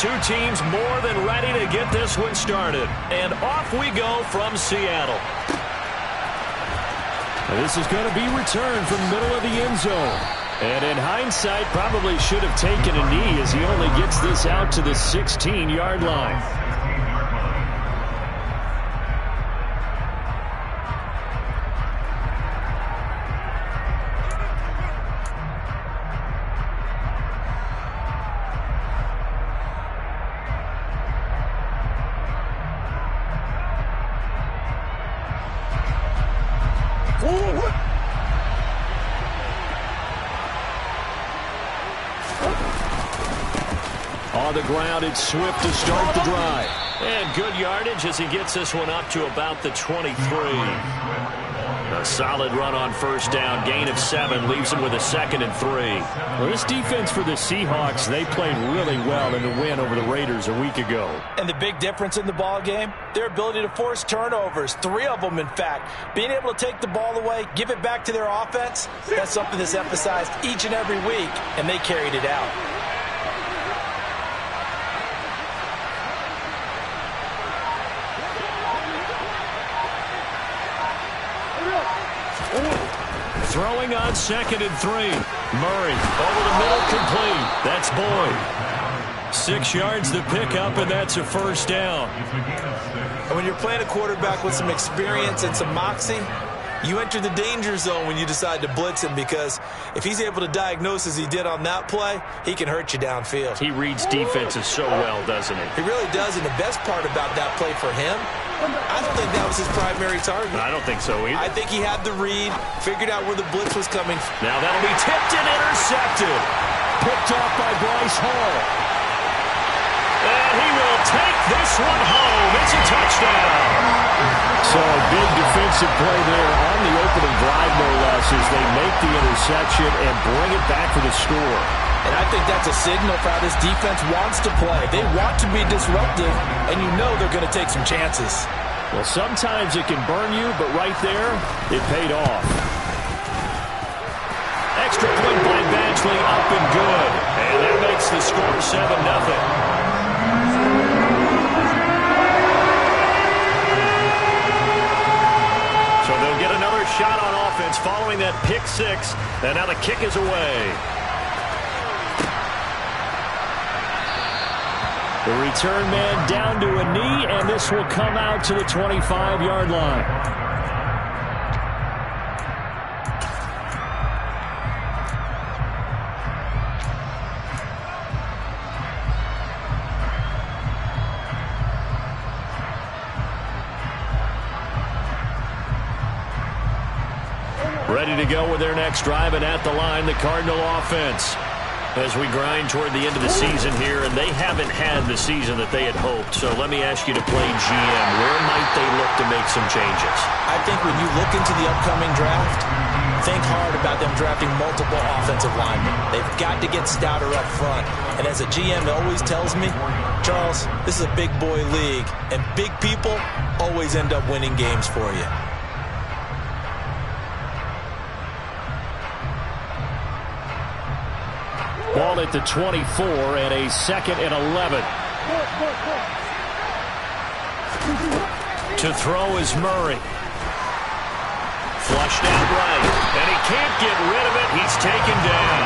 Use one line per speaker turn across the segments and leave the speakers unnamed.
two teams more than ready to get this one started. And off we go from Seattle.
This is going to be returned from the middle of the end zone. And in hindsight, probably should have taken a knee as he only gets this out to the 16-yard line.
On the ground, it's Swift to start the drive. And good yardage as he gets this one up to about the 23. A solid run on first down. Gain of 7 leaves him with a 2nd and 3.
Well, this defense for the Seahawks, they played really well in the win over the Raiders a week ago.
And the big difference in the ball game, their ability to force turnovers, 3 of them in fact. Being able to take the ball away, give it back to their offense, that's something that's emphasized each and every week, and they carried it out.
Throwing on 2nd and 3. Murray over the middle, complete. That's Boyd. 6 yards to pick up, and that's a first down.
And when you're playing a quarterback with some experience and some moxie, you enter the danger zone when you decide to blitz him, because if he's able to diagnose as he did on that play, he can hurt you downfield.
He reads defenses so well, doesn't he?
He really does, and the best part about that play for him, I don't think that was his primary target.
I don't think so either.
I think he had the read, figured out where the blitz was coming.
Now that'll be tipped and intercepted.
Picked off by Bryce Hall.
And he will take this one home. It's a touchdown.
So a big defensive play there on the opening drive, no less, as they make the interception and bring it back for the score.
And I think that's a signal for how this defense wants to play. They want to be disruptive, and you know they're going to take some chances.
Well, sometimes it can burn you, but right there, it paid off.
Extra point by Badgley, up and good. And that makes the score 7-0. So they'll get another shot on offense following that pick 6. And now the kick is away.
The return man down to a knee, and this will come out to the 25-yard line.
Ready to go with their next drive, and at the line, the Cardinal offense. As we grind toward the end of the season here, and they haven't had the season that they had hoped. So let me ask you to play GM. Where might they look to make some changes?
I think when you look into the upcoming draft, think hard about them drafting multiple offensive linemen. They've got to get stouter up front. And as a GM always tells me, Charles, this is a big boy league, and big people always end up winning games for you.
Ball at the 24 and a 2nd and 11.
To throw is Murray. Flushed out right, and he can't get rid of it. He's taken down.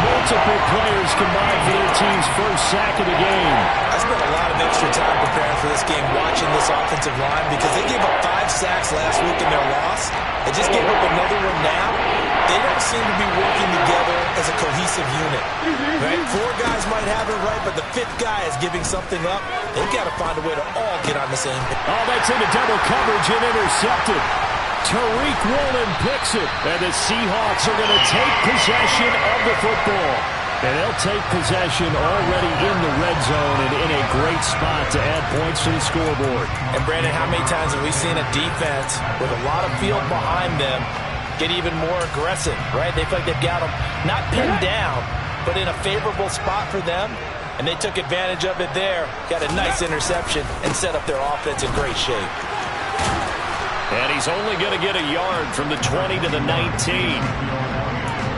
Multiple players combined for their team's first sack of the game.
I spent a lot of extra time preparing for this game, watching this offensive line, because they gave up 5 sacks last week in their loss. They just gave up another one now. They don't seem to be working together as a cohesive unit. Right? 4 guys might have it right, but the 5th guy is giving something up. They've got to find a way to all get on the same page.
Oh, that's into double coverage and intercepted. Tariq Woolen picks it, and the Seahawks are going to take possession of the football. And they'll take possession already in the red zone and in a great spot to add points to the scoreboard.
And, Brandon, how many times have we seen a defense with a lot of field behind them get even more aggressive, right? They feel like they've got them not pinned down, but in a favorable spot for them, and they took advantage of it there, got a nice interception, and set up their offense in great shape.
And he's only going to get a yard from the 20 to the 19.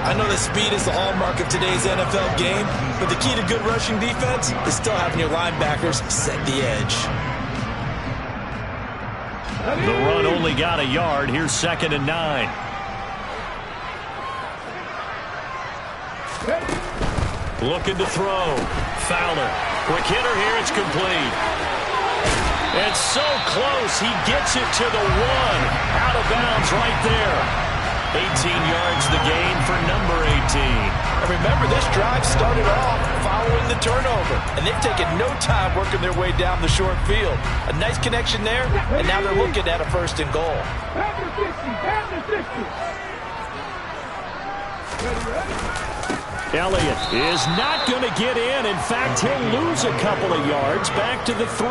I know that speed is the hallmark of today's NFL game, but the key to good rushing defense is still having your linebackers set the edge.
The run only got a yard. Here's 2nd and 9. Looking to throw. Fowler. Quick hitter here. It's complete. And so close. He gets it to the 1. Out of bounds right there. 18 yards the gain for number 18.
And remember, this drive started off following the turnover, and they've taken no time working their way down the short field. A nice connection there, and now they're looking at a 1st and goal.
Elliott is not going to get in. In fact, he'll lose a couple of yards back to the 3.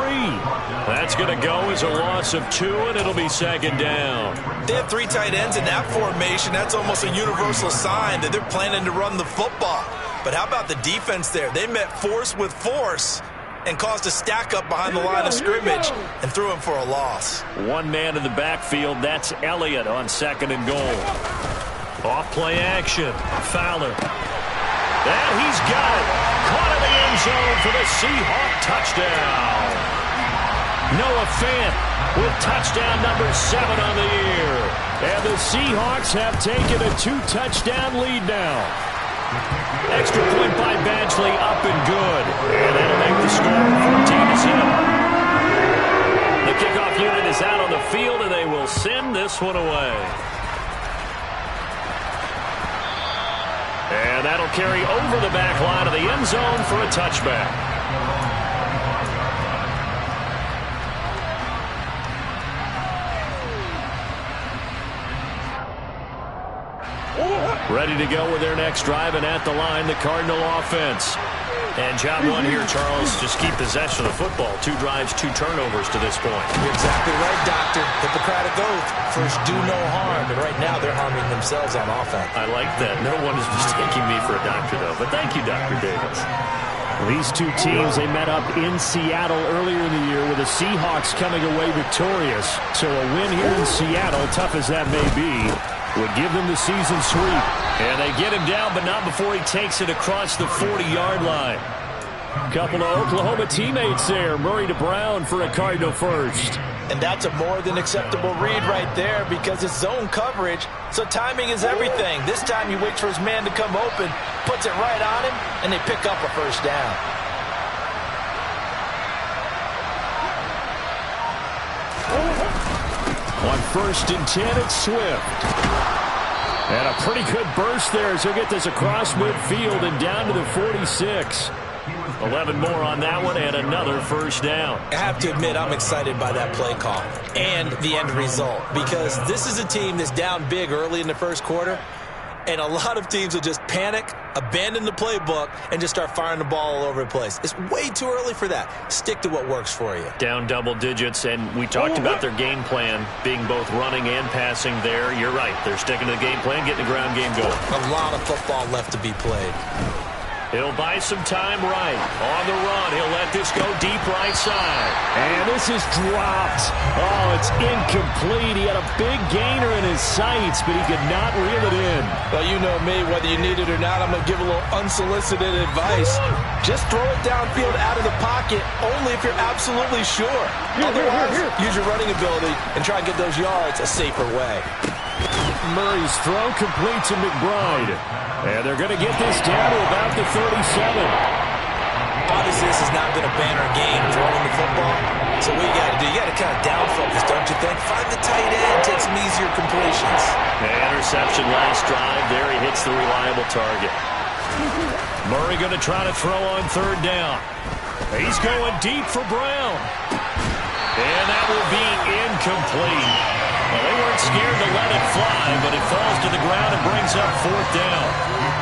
That's going to go as a loss of 2, and it'll be 2nd down.
They have 3 tight ends in that formation. That's almost a universal sign that they're planning to run the football. But how about the defense there? They met force with force and caused a stack up behind the line of scrimmage and threw him for a loss.
One man in the backfield. That's Elliott on 2nd and goal. Off play action. Fowler. And he's got it. Caught in the end zone for the Seahawk touchdown. Noah Fant with touchdown number 7 on the year. And the Seahawks have taken a 2-touchdown lead now. Extra point by Badgley, up and good. And that'll make the score 14-7. The kickoff unit is out on the field, and they will send this one away. And that'll carry over the back line of the end zone for a touchback. Ready to go with their next drive, and at the line, the Cardinal offense. And job 1 here, Charles, just keep possession of the football. 2 drives, 2 turnovers to this point.
You're exactly right, Doctor. Hippocratic oath. First, do no harm. And right now, they're harming themselves on offense.
I like that. No one is mistaking me for a doctor, though. But thank you, Dr. Davis.
These 2 teams, they met up in Seattle earlier in the year with the Seahawks coming away victorious. So a win here in Seattle, tough as that may be, would give them the season sweep.
And they get him down, but not before he takes it across the 40-yard line.
Couple of Oklahoma teammates there. Murray to Brown for a Cardinal first.
And that's a more than acceptable read right there because it's zone coverage, so timing is everything. This time he waits for his man to come open, puts it right on him, and they pick up a 1st down.
On 1st and 10, it's Swift. And a pretty good burst there as he'll get this across midfield and down to the 46.
11 more on that one and another 1st down.
I have to admit, I'm excited by that play call and the end result because this is a team that's down big early in the 1st quarter, and a lot of teams will just panic, abandon the playbook, and just start firing the ball all over the place. It's way too early for that. Stick to what works for you.
Down double digits, and we talked about their game plan being both running and passing there. You're right. They're sticking to the game plan, getting the ground game going.
A lot of football left to be played.
He'll buy some time right. On the run, he'll let this go deep right side.
And this is dropped. Oh, it's incomplete. He had a big gainer in his sights, but he could not reel it in.
Well, you know me, whether you need it or not, I'm going to give a little unsolicited advice. Just throw it downfield out of the pocket, only if you're absolutely sure. Otherwise, use your running ability and try and get those yards a safer way.
Murray's throw complete to McBride. And they're going to get this down to about the 37.
Obviously, this has not been a banner game throwing the football. So what you got to do, you got to kind of down focus, don't you think? Find the tight end, take some easier completions.
Interception last drive. There he hits the reliable target. Murray going to try to throw on 3rd down. He's going deep for Brown. And that will be incomplete. Well, they weren't scared to let it fly, but it falls to the ground and brings up 4th down.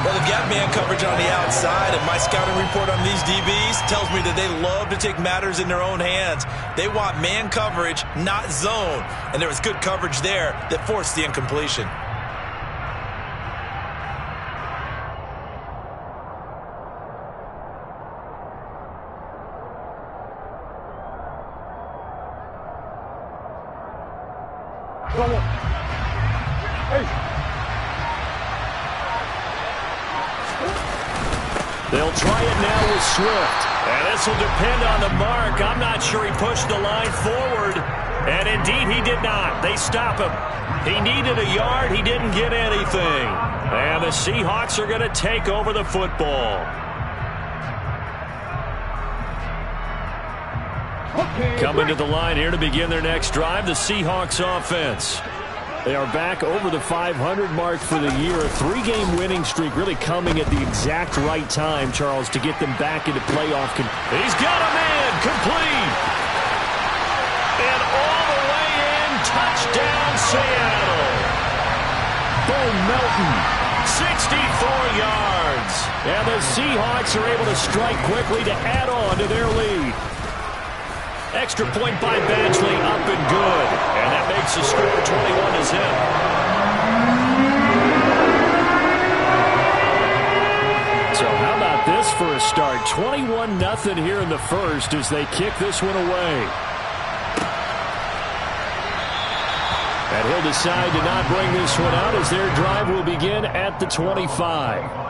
Well, they've got man coverage on the outside, and my scouting report on these DBs tells me that they love to take matters in their own hands. They want man coverage, not zone. And there was good coverage there that forced the incompletion.
They'll try it now with Swift.
And this will depend on the mark. I'm not sure he pushed the line forward. And indeed, he did not. They stop him. He needed a yard. He didn't get anything. And the Seahawks are going to take over the football. Coming to the line here to begin their next drive, the Seahawks offense.
They are back over the 500 mark for the year. A 3-game winning streak really coming at the exact right time, Charles, to get them back into playoff.
He's got a man complete. And all the way in, touchdown Seattle.
Bo Melton.
64 yards.
And the Seahawks are able to strike quickly to add on to their lead.
Extra point by Badgley, up and good. And that makes the score 21-zip.
So how about this for a start? 21-0 here in the first as they kick this one away. And he'll decide to not bring this one out as their drive will begin at the 25.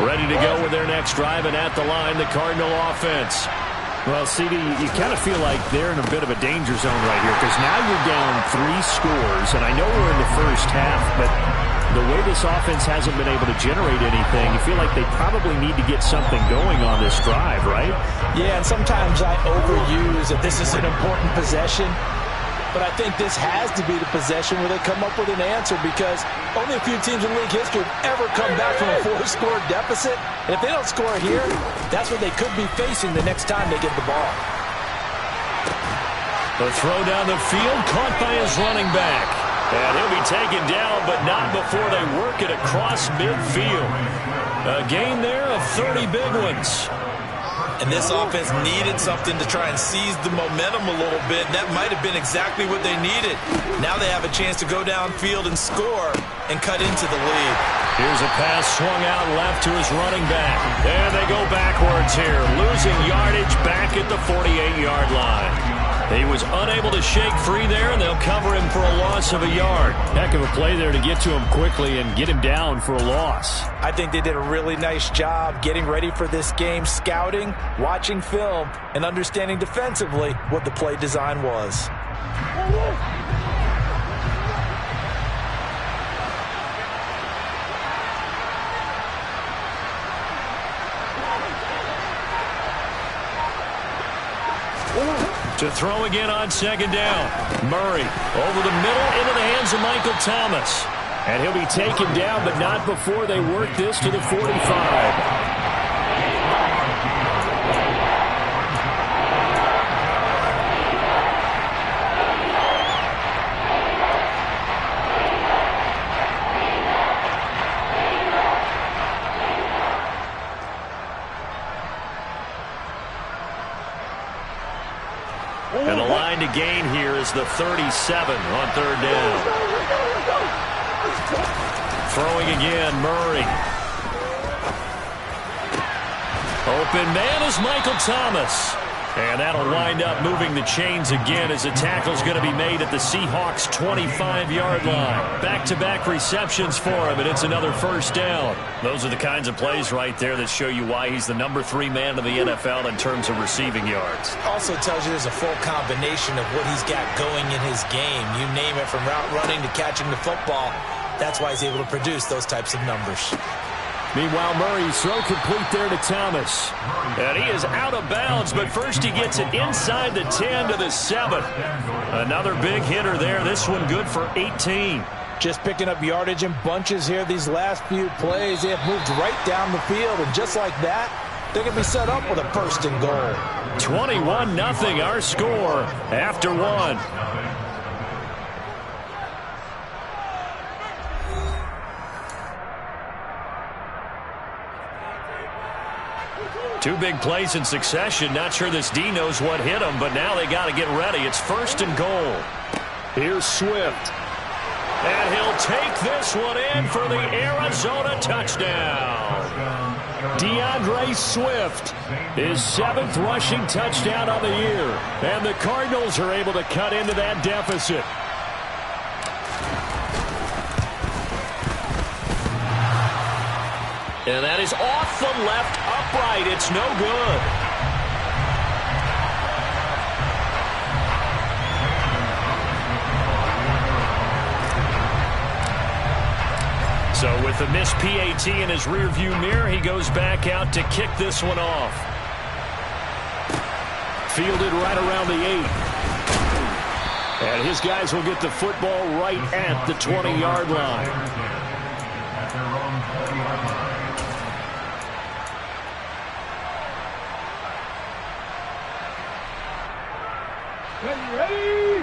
Ready to go with their next drive, and at the line, the Cardinal offense.
Well, CD, you kind of feel like they're in a bit of a danger zone right here because now you're down 3 scores, and I know we're in the first half, but the way this offense hasn't been able to generate anything, you feel like they probably need to get something going on this drive, right?
Yeah, and sometimes I overuse that this is an important possession. But I think this has to be the possession where they come up with an answer because only a few teams in league history have ever come back from a 4-score deficit. And if they don't score here, that's what they could be facing the next time they get the ball.
The throw down the field, caught by his running back. And he'll be taken down, but not before they work it across midfield. A gain there of 30 big ones.
And this offense needed something to try and seize the momentum a little bit. That might have been exactly what they needed. Now they have a chance to go downfield and score and cut into the lead.
Here's a pass swung out left to his running back. And they go backwards here, losing yardage back at the 48-yard line. He was unable to shake free there, and they'll cover him for a loss of a yard.
Heck of a play there to get to him quickly and get him down for a loss.
I think they did a really nice job getting ready for this game, scouting, watching film, and understanding defensively what the play design was.
To throw again on second down. Murray over the middle into the hands of Michael Thomas.
And he'll be taken down, but not before they work this to the 45.
And the line to gain here is the 37 on third down. Throwing again, Murray. Open man is Michael Thomas. And that'll wind up moving the chains again as the tackle's going to be made at the Seahawks' 25-yard line. Back-to-back receptions for him, and it's another first down. Those are the kinds of plays right there that show you why he's the number 3 man in the NFL in terms of receiving yards.
Also tells you there's a full combination of what he's got going in his game. You name it, from route running to catching the football. That's why he's able to produce those types of numbers.
Meanwhile, Murray's throw complete there to Thomas.
And he is out of bounds, but first he gets it inside the 10 to the 7. Another big hitter there. This one good for 18.
Just picking up yardage in bunches here these last few plays. They have moved right down the field, and just like that, they're going to be set up with a first and goal.
21-0 our score after one. Two big plays in succession. Not sure this D knows what hit him, but now they got to get ready. It's first and goal.
Here's Swift.
And he'll take this one in for the Arizona touchdown.
DeAndre Swift, his 7th rushing touchdown on the year. And the Cardinals are able to cut into that deficit.
And that is off the left upright. It's no good. So with the missed PAT in his rearview mirror, he goes back out to kick this one off.
Fielded right around the 8. And his guys will get the football right at the 20-yard line.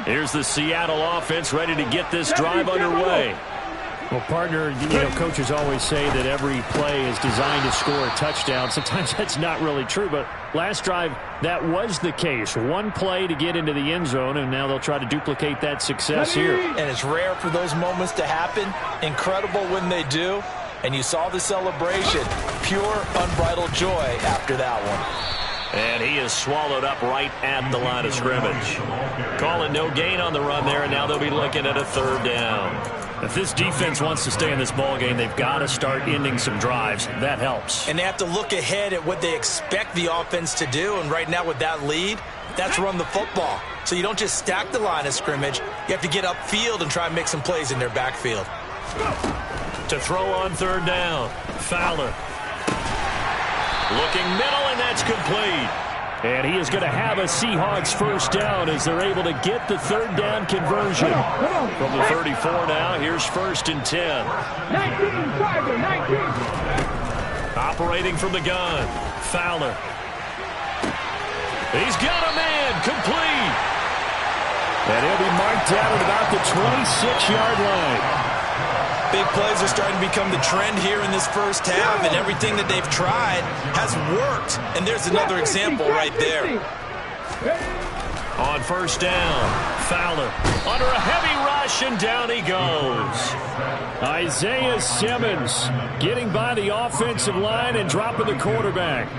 Here's the Seattle offense ready to get this drive underway.
Well, partner, coaches always say that every play is designed to score a touchdown. Sometimes that's not really true, but last drive, that was the case. One play to get into the end zone, and now they'll try to duplicate that success here.
And it's rare for those moments to happen. Incredible when they do. And you saw the celebration. Pure, unbridled joy after that one.
And he is swallowed up right at the line of scrimmage. Calling no gain on the run there, and now they'll be looking at a 3rd down. If this defense wants to stay in this ballgame, they've got to start ending some drives. That helps.
And they have to look ahead at what they expect the offense to do. And right now with that lead, that's run the football. So you don't just stack the line of scrimmage. You have to get upfield and try and make some plays in their backfield.
To throw on 3rd down, Fowler. Looking middle, and that's complete.
And he is going to have a Seahawks 1st down as they're able to get the 3rd down conversion.
From the 34 now, here's 1st and 10. 19. Operating from the gun, Fowler. He's got a man, complete.
And he'll be marked down at about the 26-yard line.
Big plays are starting to become the trend here in this first half, and everything that they've tried has worked. And there's another example right there.
On 1st down, Fowler under a heavy rush, and down he goes.
Isaiah Simmons getting by the offensive line and dropping the quarterback.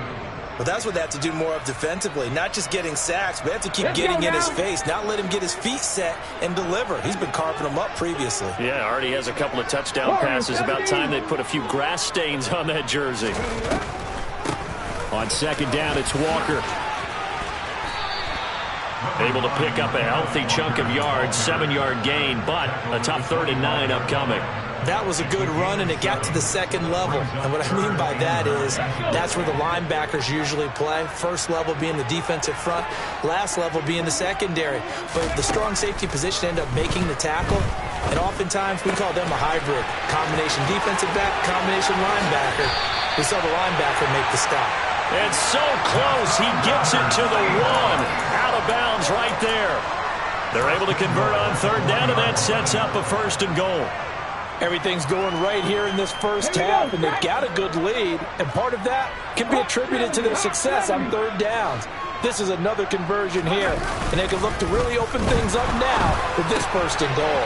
Well, that's what they have to do more of defensively, not just getting sacks, but they have to keep getting in his face, not let him get his feet set and deliver. He's been carving them up previously.
Yeah, already has a couple of touchdown passes. About time they put a few grass stains on that jersey.
On 2nd down, it's Walker.
Able to pick up a healthy chunk of yards, 7-yard gain, but a tough 3rd and 9 upcoming.
That was a good run, and it got to the 2nd level. And what I mean by that is that's where the linebackers usually play. First level being the defensive front, last level being the secondary. But the strong safety position ended up making the tackle, and oftentimes we call them a hybrid. Combination defensive back, combination linebacker. We saw the linebacker make the stop.
And so close, he gets it to the 1. Out of bounds right there. They're able to convert on 3rd down, and that sets up a 1st and goal.
Everything's going right here in this first half, and they've got a good lead, and part of that can be attributed to their success on 3rd downs. This is another conversion here, and they can look to really open things up now with this 1st and goal.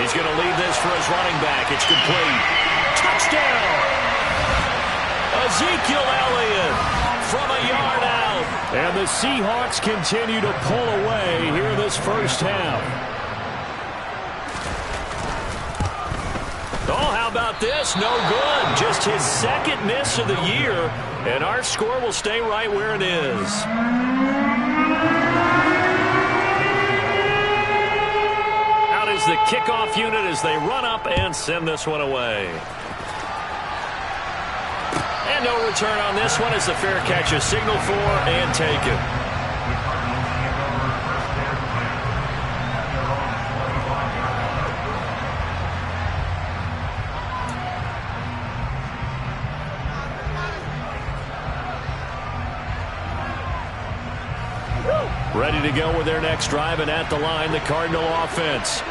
He's going to lead this for his running back. It's complete. Touchdown! Ezekiel Elliott from a yard out.
And the Seahawks continue to pull away here in this first half.
Oh, how about this? No good. Just his 2nd miss of the year, and our score will stay right where it is. Out is the kickoff unit as they run up and send this one away. And no return on this one as the fair catch is signaled for and taken. Ready to go with their next drive, and at the line, the Cardinal offense.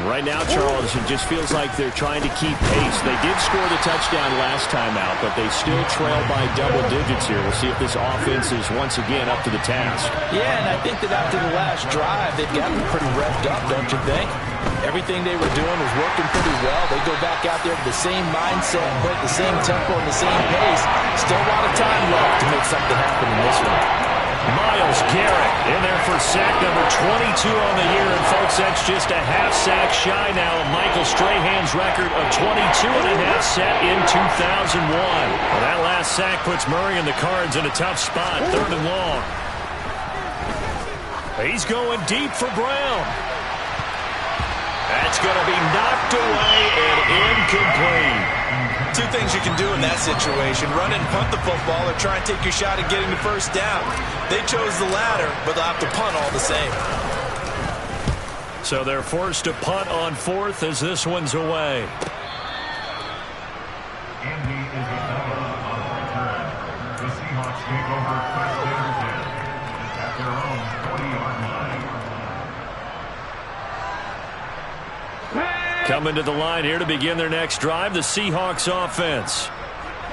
Right now, Charles, it just feels like they're trying to keep pace. They did score the touchdown last time out, but they still trail by double digits here. We'll see if this offense is once again up to the task.
Yeah, and I think that after the last drive, they've got them pretty revved up, don't you think? Everything they were doing was working pretty well. They go back out there with the same mindset, play at the same tempo and the same pace. Still a lot of time left to make something happen in this one.
Myles Garrett in there for sack number 22 on the year. And, folks, that's just a half sack shy now of Michael Strahan's record of 22.5 set in 2001. Well, that last sack puts Murray and the Cards in a tough spot, 3rd and long. He's going deep for Brown.
That's going to be knocked away and incomplete.
Two things you can do in that situation: run and punt the football, or try and take your shot at getting the first down. They chose the latter, but they'll have to punt all the same.
So they're forced to punt on 4th as this one's away.
Andy is the number on return. The Seahawks take over first and 10 at their own 20-yard line.
Coming to the line here to begin their next drive, the Seahawks offense.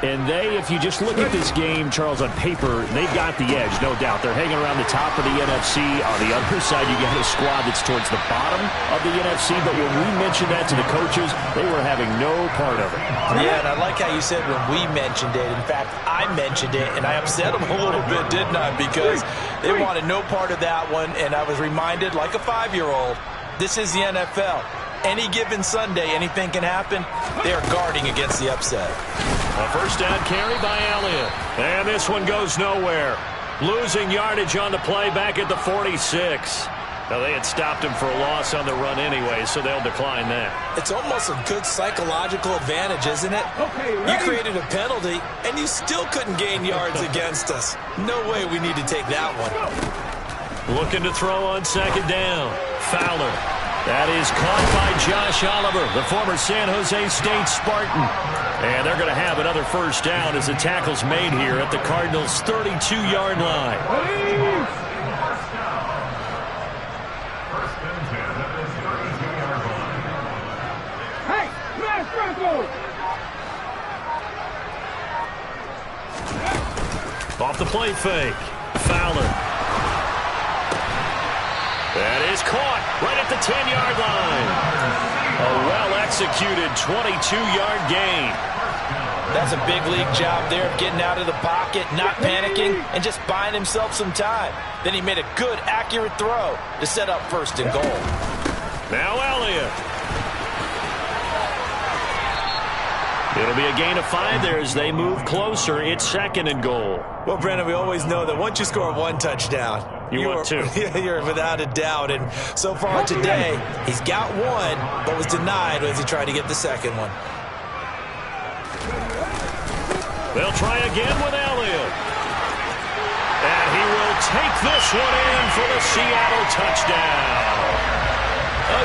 And they, if you just look at this game, Charles, on paper, they've got the edge, no doubt. They're hanging around the top of the NFC. On the other side, you got a squad that's towards the bottom of the NFC. But when we mentioned that to the coaches, they were having no part of it.
Yeah, and I like how you said when we mentioned it. In fact, I mentioned it, and I upset them a little bit, didn't I? Because they wanted no part of that one, and I was reminded, like a 5-year-old, this is the NFL. Any given Sunday, anything can happen. They are guarding against the upset.
A first down carry by Elliott. And this one goes nowhere. Losing yardage on the play back at the 46. Now, they had stopped him for a loss on the run anyway, so they'll decline that.
It's almost a good psychological advantage, isn't it? You created a penalty, and you still couldn't gain yards against us. No way we need to take that one.
Looking to throw on 2nd down. Fowler. That is caught by Josh Oliver, the former San Jose State Spartan. And they're going to have another first down as the tackle's made here at the Cardinals' 32-yard line.
First and 10 at the 32-yard line.
Hey, smash Franco!
Off the play fake. Fowler. That is caught right at the 10-yard line. A well-executed 22-yard gain.
That's a big league job there of getting out of the pocket, not panicking, and just buying himself some time. Then he made a good, accurate throw to set up 1st and goal.
Now Elliott. It'll be a gain of 5 there as they move closer. It's 2nd and goal.
Well, Brandon, we always know that once you score 1 touchdown,
you want 2.
You're without a doubt. And so far today, he's got 1, but was denied as he tried to get the 2nd one.
They'll try again with Elliott. And he will take this one in for the Seattle touchdown.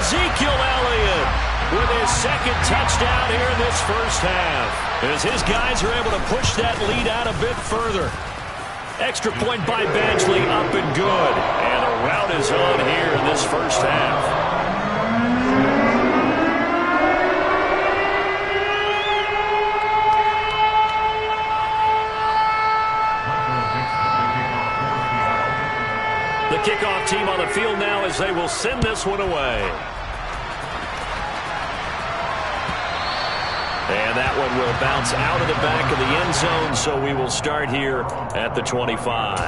Ezekiel Elliott with his 2nd touchdown here in this first half, as his guys are able to push that lead out a bit further. Extra point by Badgley, up and good. And a rout is on here in this first half. The kickoff team on the field now as they will send this one away. And that one will bounce out of the back of the end zone, so we will start here at the 25.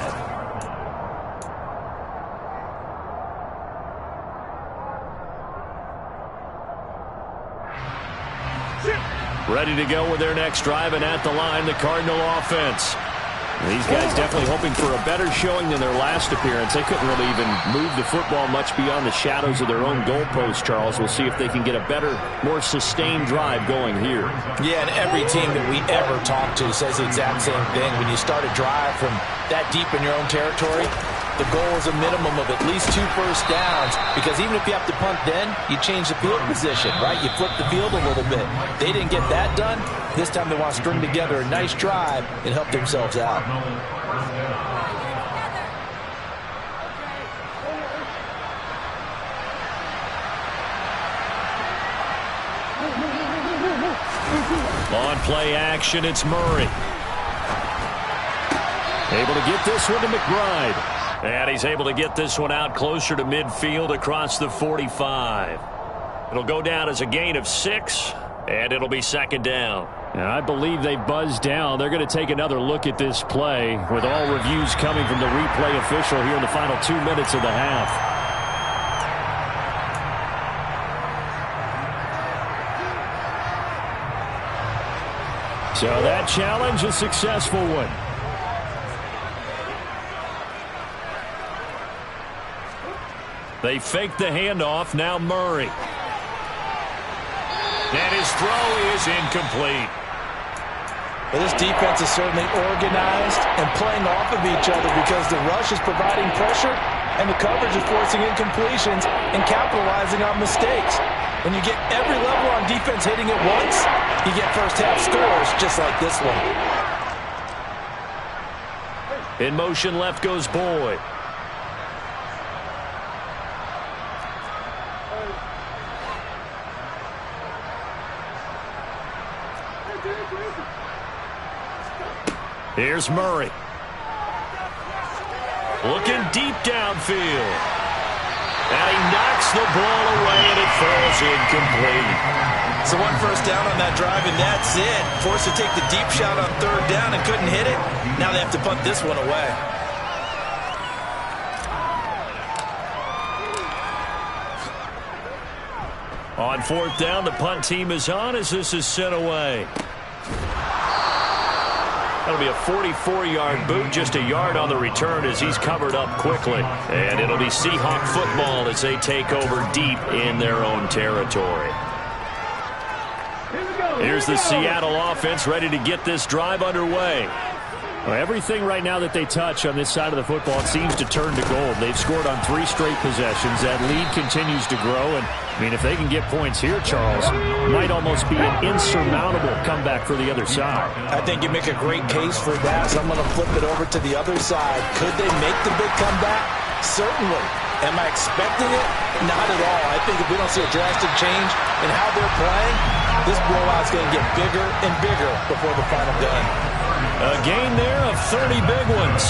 Ready to go with their next drive, and at the line, the Cardinal offense. These guys definitely hoping for a better showing than their last appearance. They couldn't really even move the football much beyond the shadows of their own goalpost, Charles. We'll see if they can get a better, more sustained drive going here.
Yeah, and every team that we ever talk to says the exact same thing. When you start a drive from that deep in your own territory, the goal is a minimum of at least 2 first downs, because even if you have to punt then, you change the field position, right? You flip the field a little bit. They didn't get that done. This time they want to string together a nice drive and help themselves out.
On play action, it's Murray. Able to get this one to McBride. And he's able to get this one out closer to midfield across the 45.
It'll go down as a gain of 6, and it'll be second down.
And I believe they buzzed down. They're going to take another look at this play with all reviews coming from the replay official here in the final 2 minutes of the half. So that challenge, a successful one.
They fake the handoff. Now Murray. And his throw is incomplete.
Well, this defense is certainly organized and playing off of each other because the rush is providing pressure and the coverage is forcing incompletions and capitalizing on mistakes. When you get every level on defense hitting it once, you get first-half scores just like this one.
In motion, left goes Boyd. Here's Murray. Looking deep downfield. And he knocks the ball away, and it falls incomplete.
So 1 first down on that drive, and that's it. Forced to take the deep shot on 3rd down and couldn't hit it. Now they have to punt this one away.
On 4th down, the punt team is on as this is sent away. That'll be a 44-yard boot, just a yard on the return as he's covered up quickly. And it'll be Seahawk football as they take over deep in their own territory. Here's the Seattle offense ready to get this drive underway.
Well, everything right now that they touch on this side of the football, it seems to turn to gold. They've scored on 3 straight possessions. That lead continues to grow. And, I mean, if they can get points here, Charles, might almost be an insurmountable comeback for the other side.
I think you make a great case for that, so I'm going to flip it over to the other side. Could they make the big comeback? Certainly. Am I expecting it? Not at all. I think if we don't see a drastic change in how they're playing, this blowout's going to get bigger and bigger before the final gun.
A gain there of 30 big ones.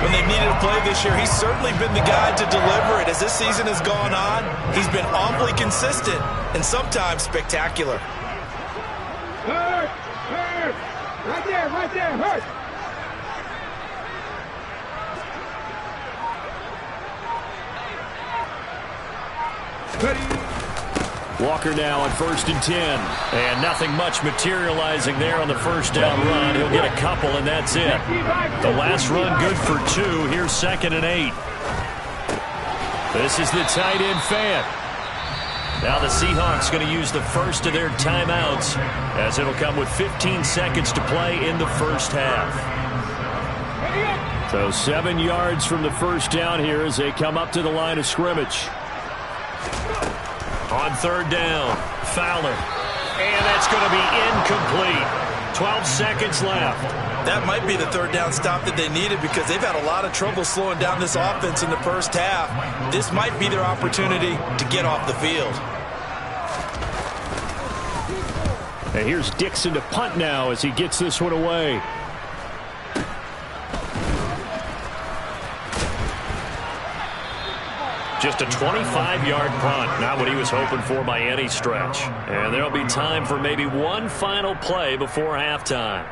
When they needed a play this year, he's certainly been the guy to deliver it. As this season has gone on, he's been awfully consistent and sometimes spectacular.
Hurt! Hurt! Right there, hurt!
Walker now on 1st and 10.
And nothing much materializing there on the first down run. He'll get a couple, and that's it. The last run good for 2. Here's 2nd and 8. This is the tight end fan. Now the Seahawks going to use the first of their timeouts as it'll come with 15 seconds to play in the first half.
So 7 yards from the first down here as they come up to the line of scrimmage.
On 3rd down, Fowler. And that's going to be incomplete. 12 seconds left.
That might be the 3rd down stop that they needed because they've had a lot of trouble slowing down this offense in the first half. This might be their opportunity to get off the field.
And here's Dixon to punt now as he gets this one away.
Just a 25-yard punt, not what he was hoping for by any stretch. And there'll be time for maybe one final play before halftime.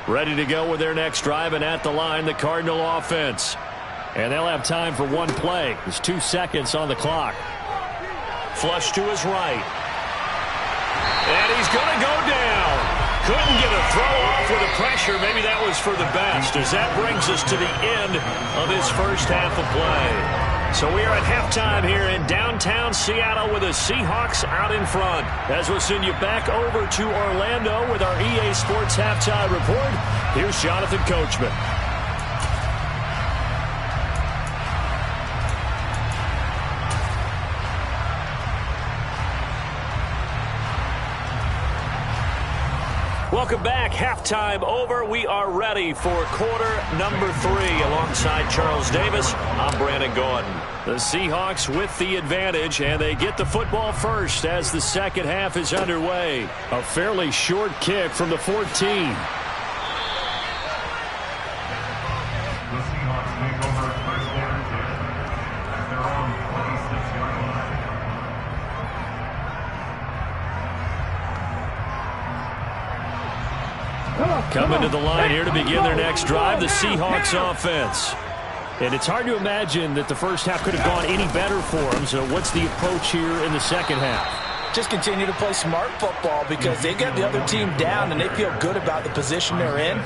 Ready to go with their next drive, and at the line, the Cardinal offense.
And they'll have time for one play. There's 2 seconds on the clock.
Flush to his right. And he's going to go down. Couldn't get a throw off with the pressure. Maybe that was for the best, as that brings us to the end of this first half of play. So we are at halftime here in downtown Seattle with the Seahawks out in front. As we'll send you back over to Orlando with our EA Sports Halftime Report, here's Jonathan Coachman. Welcome back. Halftime over. We are ready for quarter number 3. Alongside Charles Davis, I'm Brandon Gordon. The Seahawks with the advantage, and they get the football first as the second half is underway.
A fairly short kick from the 14.
The Seahawks take over first down and 10 at their own 26-yard line.
Coming to the line here to begin their next drive, the Seahawks offense.
And it's hard to imagine that the first half could have gone any better for them. So what's the approach here in the second half?
Just continue to play smart football because they get the other team down and they feel good about the position they're in.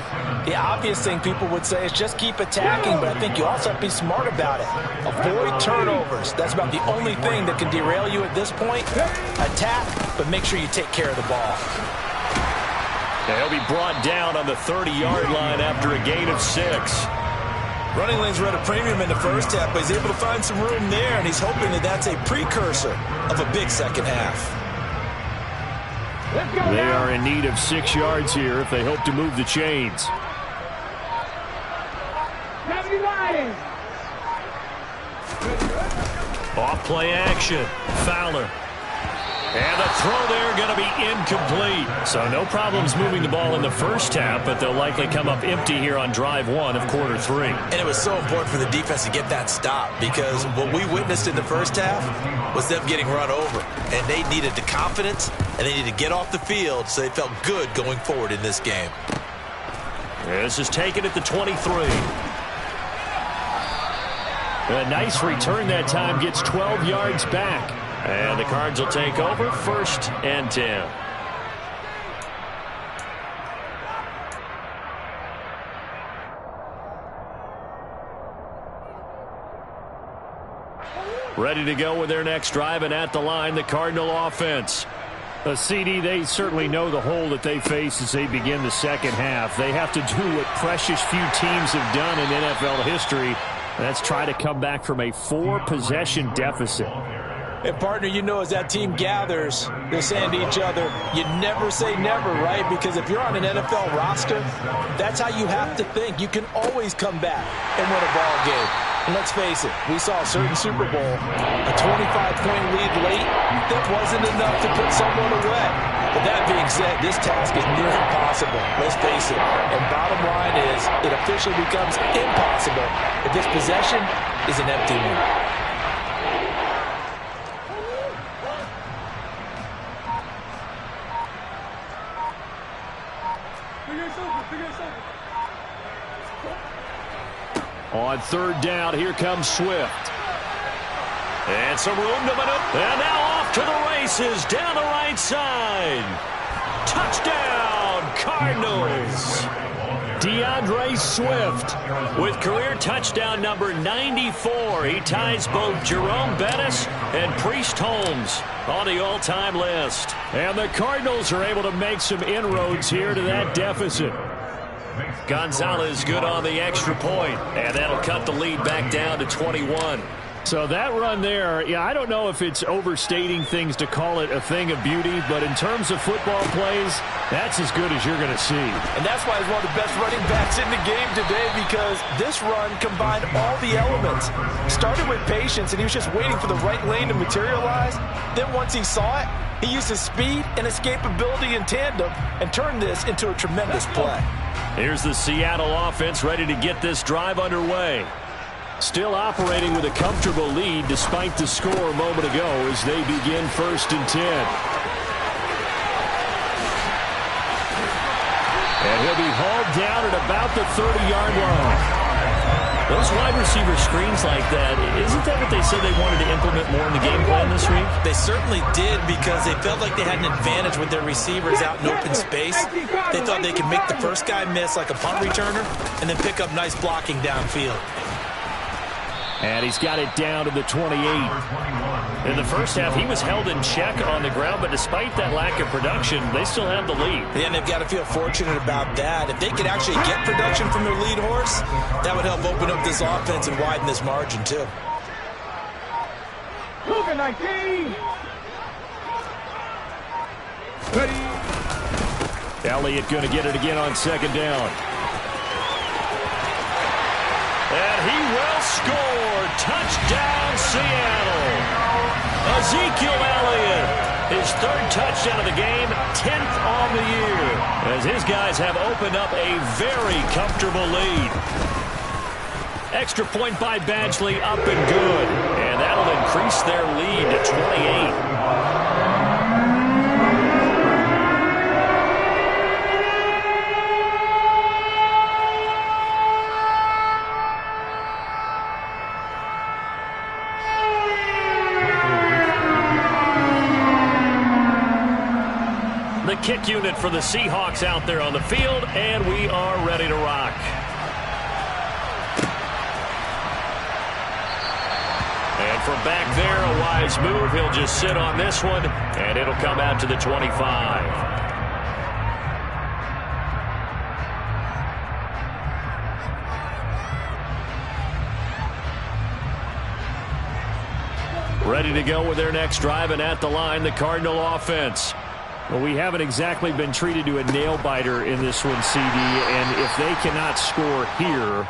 The obvious thing people would say is just keep attacking, but I think you also have to be smart about it. Avoid turnovers. That's about the only thing that can derail you at this point. Attack, but make sure you take care of the ball.
He'll be brought down on the 30-yard line after a gain of 6.
Running lanes were at a premium in the first half, but he's able to find some room there, and he's hoping that that's a precursor of a big second half.
They are in need of 6 yards here if they hope to move the chains.
Off play action. Fowler. And the throw there going to be incomplete. So no problems moving the ball in the first half, but they'll likely come up empty here on drive 1 of quarter 3.
And it was so important for the defense to get that stop because what we witnessed in the first half was them getting run over. And they needed the confidence, and they needed to get off the field so they felt good going forward in this game.
This is taken at the 23.
A nice return that time, gets 12 yards back.
And the Cards will take over, 1st and 10. Ready to go with their next drive, and at the line, the Cardinal offense.
CD, they certainly know the hole that they face as they begin the second half. They have to do what precious few teams have done in NFL history. That's try to come back from a 4-possession deficit.
And, partner, you know as that team gathers, they're saying to each other, you never say never, right? Because if you're on an NFL roster, that's how you have to think. You can always come back and win a ball game. And let's face it, we saw a certain Super Bowl, a 25-point lead late, that wasn't enough to put someone away. But that being said, this task is near impossible. Let's face it. And bottom line is, it officially becomes impossible if this possession is an empty one.
On 3rd down, here comes Swift.
And some room to maneuver. And now off to the races down the right side. Touchdown, Cardinals.
DeAndre Swift
with career touchdown number 94. He ties both Jerome Bettis and Priest Holmes on the all-time list.
And the Cardinals are able to make some inroads here to that deficit.
Gonzalez good on the extra point, and that'll cut the lead back down to 21.
So that run there, yeah, I don't know if it's overstating things to call it a thing of beauty, but in terms of football plays, that's as good as you're going to see.
And that's why he's one of the best running backs in the game today, because this run combined all the elements. Started with patience, and he was just waiting for the right lane to materialize. Then once he saw it, he used his speed and escapability in tandem and turned this into a tremendous play.
Here's the Seattle offense ready to get this drive underway.
Still operating with a comfortable lead despite the score a moment ago as they begin 1st and 10. And he'll be hauled down at about the 30-yard line.
Those wide receiver screens like that, isn't that what they said they wanted to implement more in the game plan this week?
They certainly did, because they felt like they had an advantage with their receivers out in open space. They thought they could make the first guy miss like a punt returner and then pick up nice blocking downfield.
And he's got it down to the 28.
In the first half, he was held in check on the ground, but despite that lack of production, they still have the lead.
And they've got to feel fortunate about that. If they could actually get production from their lead horse, that would help open up this offense and widen this margin, too.
Luka 19.
Elliott going to get it again on second down.
And he will score. Touchdown, Seattle. Ezekiel Elliott, his third touchdown of the game, 10th on the year, as his guys have opened up a very comfortable lead. Extra point by Badgley, up and good. And that'll increase their lead to 28. The kick unit for the Seahawks out there on the field, and we are ready to rock. And from back there, a wise move. He'll just sit on this one, and it'll come out to the 25. Ready to go with their next drive, and at the line, the Cardinal offense.
Well, we haven't exactly been treated to a nail-biter in this one, CD, and if they cannot score here,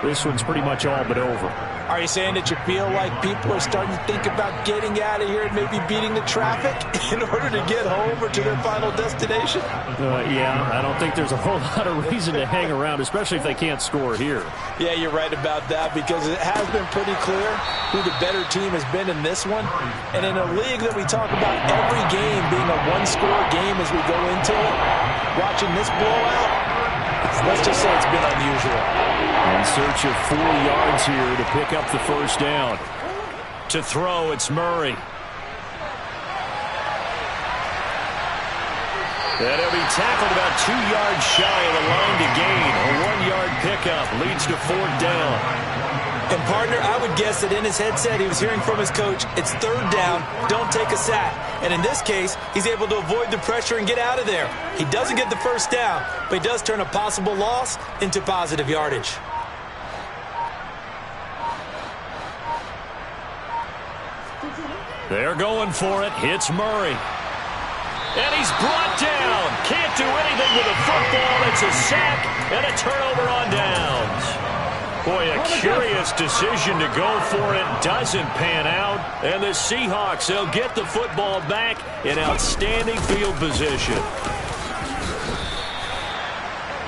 this one's pretty much all but over.
Are you saying that you feel like people are starting to think about getting out of here and maybe beating the traffic in order to get home or to their final destination?
Yeah, I don't think there's a whole lot of reason to hang around, especially if they can't score here. Yeah,
you're right about that, because it has been pretty clear who the better team has been in this one. And in a league that we talk about every game being a one-score game as we go into it, watching this blowout, let's just say it's been unusual.
In search of 4 yards here to pick up the first down.
To throw, it's Murray. And he'll be tackled about 2 yards shy of the line to gain. A 1-yard pickup leads to 4th down.
And, partner, I would guess that in his headset he was hearing from his coach, it's 3rd down, don't take a sack. And in this case, he's able to avoid the pressure and get out of there. He doesn't get the first down, but he does turn a possible loss into positive yardage.
They're going for it. It's Murray. And he's brought down. Can't do anything with a football. It's a sack and a turnover on downs. Boy, a curious decision to go for it. Doesn't pan out. And the Seahawks, they'll get the football back in outstanding field position.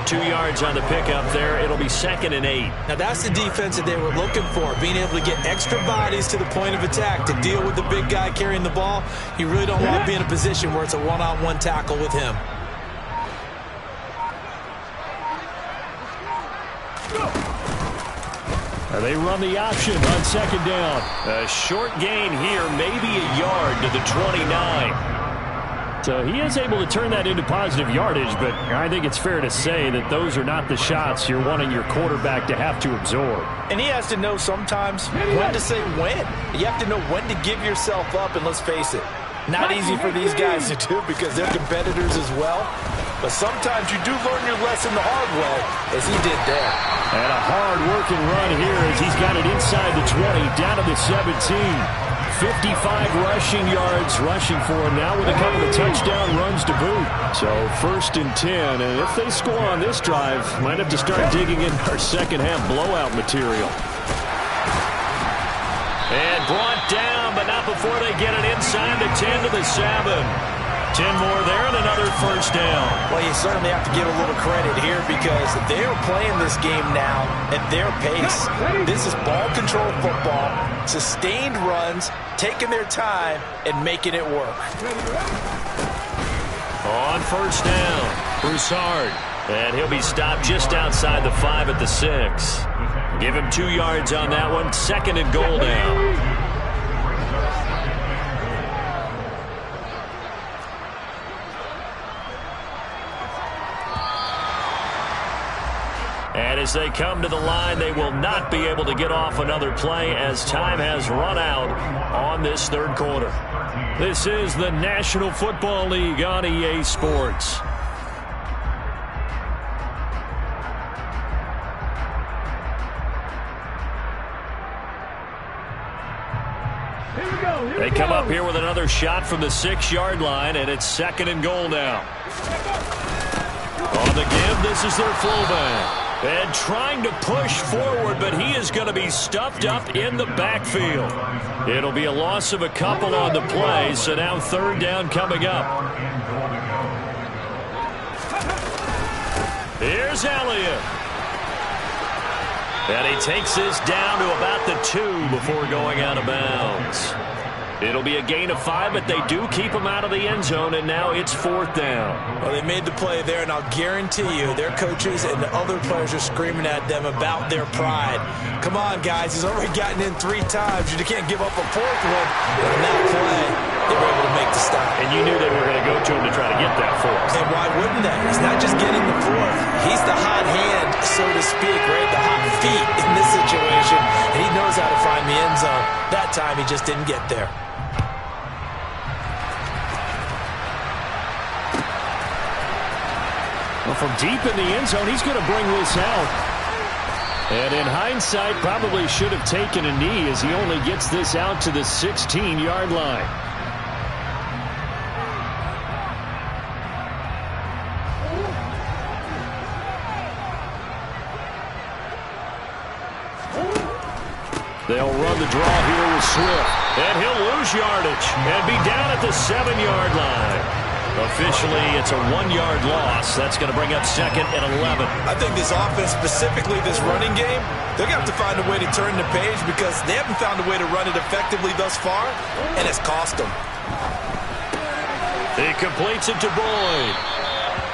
2 yards on the pickup there. It'll be 2nd and 8.
Now, that's the defense that they were looking for, being able to get extra bodies to the point of attack to deal with the big guy carrying the ball. You really don't want to be in a position where it's a one-on-one tackle with him.
They run the option on 2nd down.
A short gain here, maybe a yard to the 29.
So he is able to turn that into positive yardage, but I think it's fair to say that those are not the shots you're wanting your quarterback to have to absorb.
And he has to know sometimes when to say when. You have to know when to give yourself up, and let's face it, not easy for these guys to do because they're competitors as well. But sometimes you do learn your lesson the hard way, as he did there.
And a hard-working run here as he's got it inside the 20, down to the 17. 55 rushing yards rushing for him now with a couple of touchdown runs to boot. So 1st and 10, and if they score on this drive, might have to start digging in our second-half blowout material.
And brought down, but not before they get it inside the 10 to the 7. 10 more there and another first down.
Well, you certainly have to give a little credit here because they're playing this game now at their pace. This is ball control football, sustained runs, taking their time and making it work.
On first down, Broussard. And he'll be stopped just outside the 5 at the 6. Give him 2 yards on that one. 2nd and goal now. And as they come to the line, they will not be able to get off another play as time has run out on this 3rd quarter. This is the National Football League on EA Sports. They come up here with another shot from the 6-yard line, and it's 2nd and goal now. On the give, this is their fullback. And trying to push forward, but he is going to be stuffed up in the backfield. It'll be a loss of a couple on the play, so now third down coming up. Here's Elliott. And he takes this down to about the 2 before going out of bounds. It'll be a gain of 5, but they do keep him out of the end zone, and now it's fourth down.
Well, they made the play there, and I'll guarantee you their coaches and the other players are screaming at them about their pride. Come on, guys. He's already gotten in 3 times. You can't give up a 4th one. But on that play, they were able to make the stop.
And you knew they were going to go to him to try to get that 4th.
And why wouldn't they? He's not just getting the 4th. He's the hot hand, so to speak, right? The hot feet in this situation. And he knows how to find the end zone. That time, he just didn't get there.
Well, from deep in the end zone, he's going to bring this out. And in hindsight, probably should have taken a knee as he only gets this out to the 16-yard line. They'll run the draw here with Swift. And he'll lose yardage and be down at the 7-yard line. Officially, it's a 1-yard loss. That's going to bring up second and 11.
I think this offense, specifically this running game, they're going to have to find a way to turn the page because they haven't found a way to run it effectively thus far, and it's cost them.
He completes it to Boyd.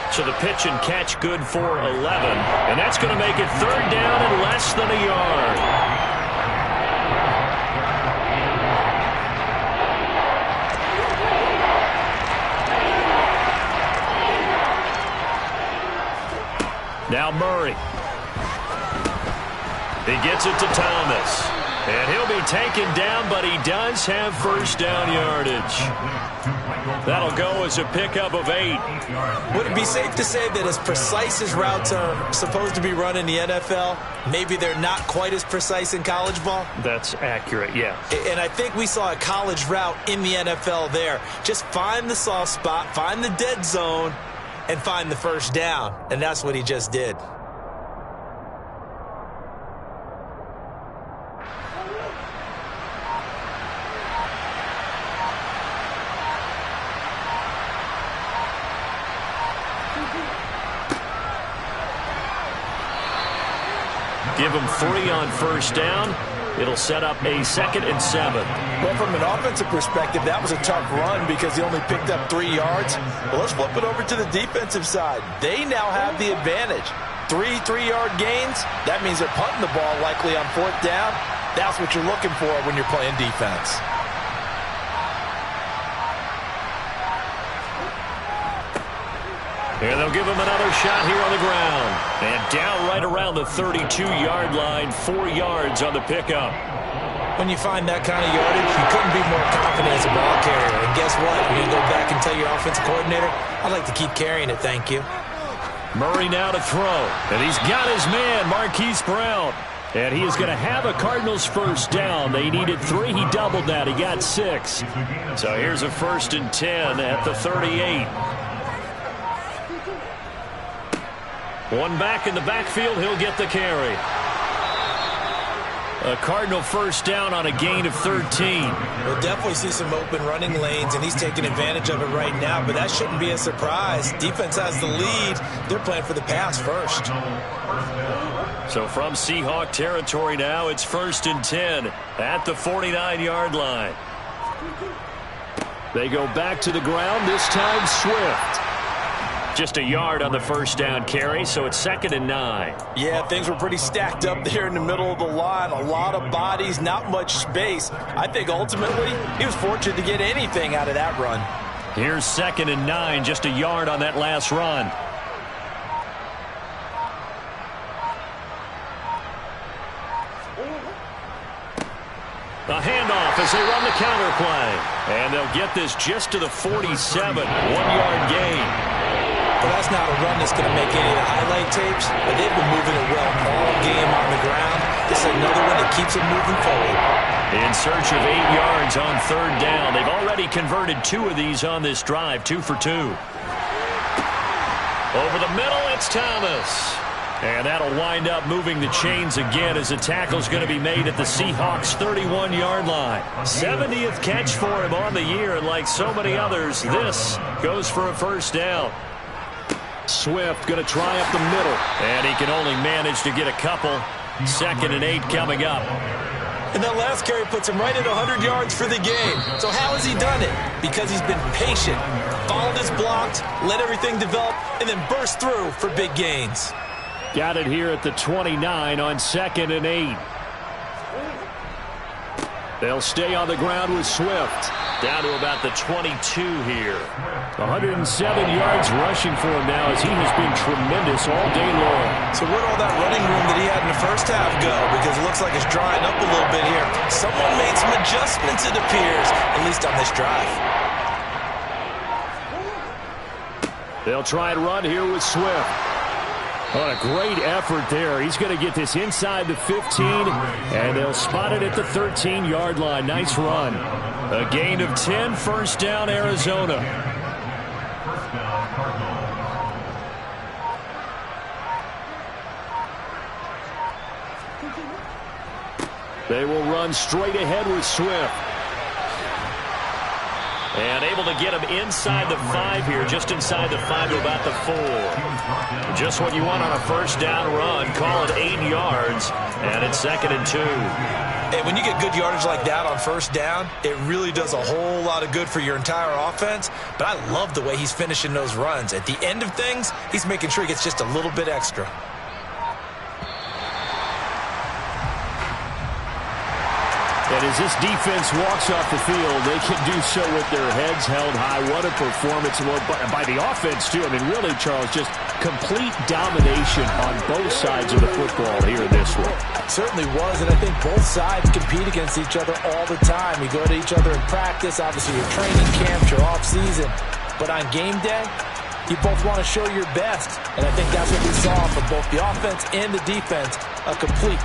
So the pitch and catch good for 11. And that's going to make it third down and less than a yard. Now Murray. He gets it to Thomas. And he'll be taken down, but he does have first down yardage. That'll go as a pickup of 8.
Would it be safe to say that as precise as routes are supposed to be run in the NFL, maybe they're not quite as precise in college ball?
That's accurate, yeah.
And I think we saw a college route in the NFL there. Just find the soft spot, find the dead zone, and find the first down. And that's what he just did.
Give him 3 on first down. It'll set up a 2nd and 7.
Well, from an offensive perspective, that was a tough run because he only picked up 3 yards. Well, let's flip it over to the defensive side. They now have the advantage. 3 3-yard gains. That means they're punting the ball likely on 4th down. That's what you're looking for when you're playing defense.
And they'll give him another shot here on the ground. And down right around the 32-yard line, 4 yards on the pickup.
When you find that kind of yardage, you couldn't be more confident as a ball carrier. And guess what? You're going to go back and tell your offensive coordinator, I'd like to keep carrying it, thank you.
Murray now to throw. And he's got his man, Marquise Brown. And he is going to have a Cardinals first down. They needed 3. He doubled that. He got 6. So here's a 1st and 10 at the 38. One back in the backfield, he'll get the carry. A Cardinal first down on a gain of 13.
We'll definitely see some open running lanes, and he's taking advantage of it right now, but that shouldn't be a surprise. Defense has the lead. They're playing for the pass first.
So from Seahawk territory now, it's 1st and 10 at the 49-yard line. They go back to the ground, this time Swift. Just a yard on the first down carry, so it's 2nd and 9.
Yeah, things were pretty stacked up there in the middle of the line. A lot of bodies, not much space. I think ultimately he was fortunate to get anything out of that run.
Here's 2nd and 9, just a yard on that last run. A handoff as they run the counter play. And they'll get this just to the 47, 1-yard gain.
Well, that's not a run that's going to make any of the highlight tapes, but they've been moving it well all game on the ground. This is another one that keeps them moving forward.
In search of 8 yards on 3rd down. They've already converted 2 of these on this drive, 2 for 2. Over the middle, it's Thomas. And that'll wind up moving the chains again as the tackle's going to be made at the Seahawks' 31-yard line. 70th catch for him on the year, and like so many others, this goes for a first down.
Swift going to try up the middle.
And he can only manage to get a couple. 2nd and 8 coming up.
And that last carry puts him right at 100 yards for the game. So how has he done it? Because he's been patient, followed his blocks, let everything develop, and then burst through for big gains.
Got it here at the 29 on 2nd and 8. They'll stay on the ground with Swift.
Down to about the 22 here.
107 yards rushing for him now as he has been tremendous all day long.
So where'd all that running room that he had in the first half go? Because it looks like it's drying up a little bit here. Someone made some adjustments, it appears, at least on this drive.
They'll try and run here with Swift. Oh, a great effort there. He's going to get this inside the 15, and they'll spot it at the 13-yard line. Nice run. A gain of 10, first down, Arizona.
First down, Cardinals.
They will run straight ahead with Swift.
And able to get him inside the 5 here, just inside the 5 to about the 4. Just what you want on a first down run. Call it 8 yards, and it's 2nd and 2.
And when you get good yardage like that on first down, it really does a whole lot of good for your entire offense. But I love the way he's finishing those runs. At the end of things, he's making sure he gets just a little bit extra.
And as this defense walks off the field, they can do so with their heads held high. What a performance by the offense, too. I mean, really, Charles, just complete domination on both sides of the football here in this one.
Certainly was, and I think both sides compete against each other all the time. You go to each other in practice, obviously your training camps, your off-season. But on game day, you both want to show your best. And I think that's what we saw from both the offense and the defense, a complete